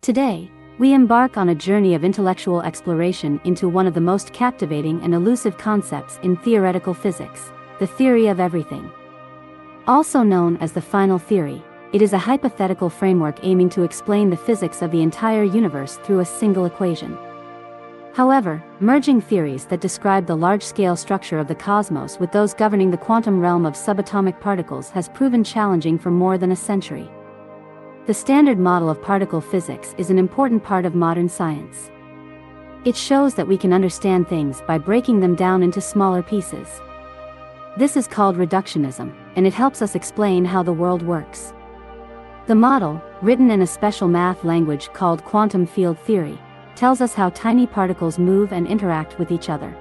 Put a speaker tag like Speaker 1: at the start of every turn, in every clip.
Speaker 1: Today, we embark on a journey of intellectual exploration into one of the most captivating and elusive concepts in theoretical physics, the theory of everything. Also known as the final theory, it is a hypothetical framework aiming to explain the physics of the entire universe through a single equation. However, merging theories that describe the large-scale structure of the cosmos with those governing the quantum realm of subatomic particles has proven challenging for more than a century. The Standard Model of particle physics is an important part of modern science. It shows that we can understand things by breaking them down into smaller pieces. This is called reductionism, and it helps us explain how the world works. The model, written in a special math language called quantum field theory, tells us how tiny particles move and interact with each other.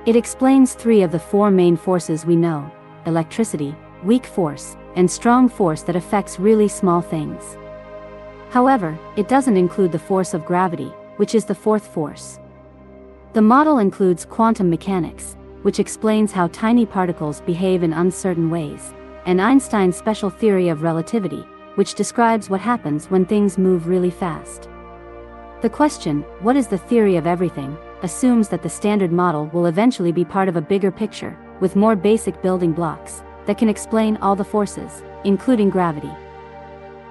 Speaker 1: It explains three of the four main forces we know: electricity, weak force, and strong force that affects really small things. However, it doesn't include the force of gravity, which is the fourth force. The model includes quantum mechanics, which explains how tiny particles behave in uncertain ways, and Einstein's special theory of relativity, which describes what happens when things move really fast. The question, what is the theory of everything, assumes that the Standard Model will eventually be part of a bigger picture, with more basic building blocks that can explain all the forces, including gravity.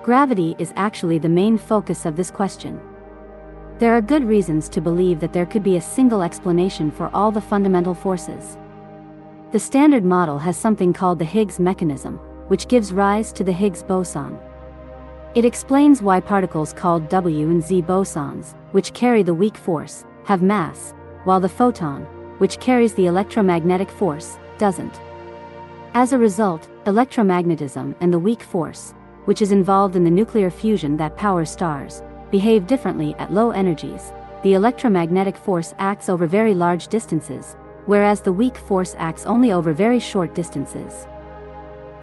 Speaker 1: Gravity is actually the main focus of this question. There are good reasons to believe that there could be a single explanation for all the fundamental forces. The Standard Model has something called the Higgs mechanism, which gives rise to the Higgs boson. It explains why particles called W and Z bosons, which carry the weak force, have mass, while the photon, which carries the electromagnetic force, doesn't. As a result, electromagnetism and the weak force, which is involved in the nuclear fusion that powers stars, behave differently at low energies. The electromagnetic force acts over very large distances, whereas the weak force acts only over very short distances.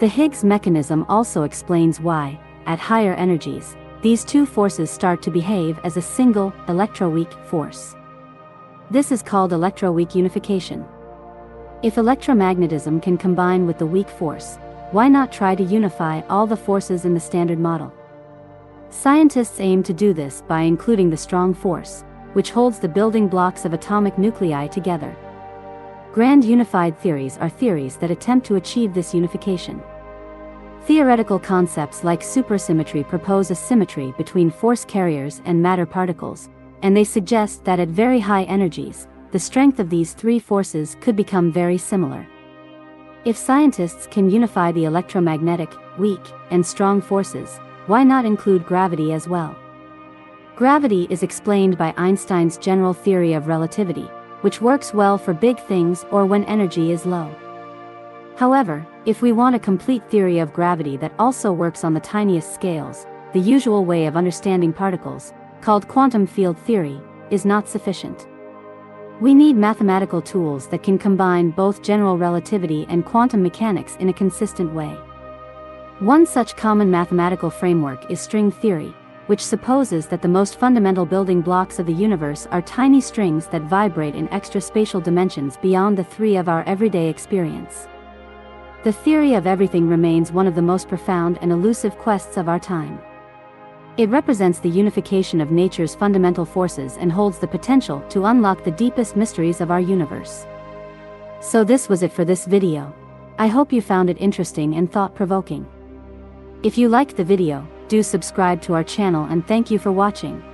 Speaker 1: The Higgs mechanism also explains why, at higher energies, these two forces start to behave as a single, electroweak force. This is called electroweak unification. If electromagnetism can combine with the weak force, why not try to unify all the forces in the Standard Model? Scientists aim to do this by including the strong force, which holds the building blocks of atomic nuclei together. Grand unified theories are theories that attempt to achieve this unification. Theoretical concepts like supersymmetry propose a symmetry between force carriers and matter particles, and they suggest that at very high energies, the strength of these three forces could become very similar. If scientists can unify the electromagnetic, weak, and strong forces, why not include gravity as well? Gravity is explained by Einstein's general theory of relativity, which works well for big things or when energy is low. However, if we want a complete theory of gravity that also works on the tiniest scales, the usual way of understanding particles, called quantum field theory, is not sufficient. We need mathematical tools that can combine both general relativity and quantum mechanics in a consistent way. One such common mathematical framework is string theory, which supposes that the most fundamental building blocks of the universe are tiny strings that vibrate in extra-spatial dimensions beyond the three of our everyday experience. The theory of everything remains one of the most profound and elusive quests of our time. It represents the unification of nature's fundamental forces and holds the potential to unlock the deepest mysteries of our universe. So this was it for this video. I hope you found it interesting and thought-provoking. If you liked the video, do subscribe to our channel and thank you for watching.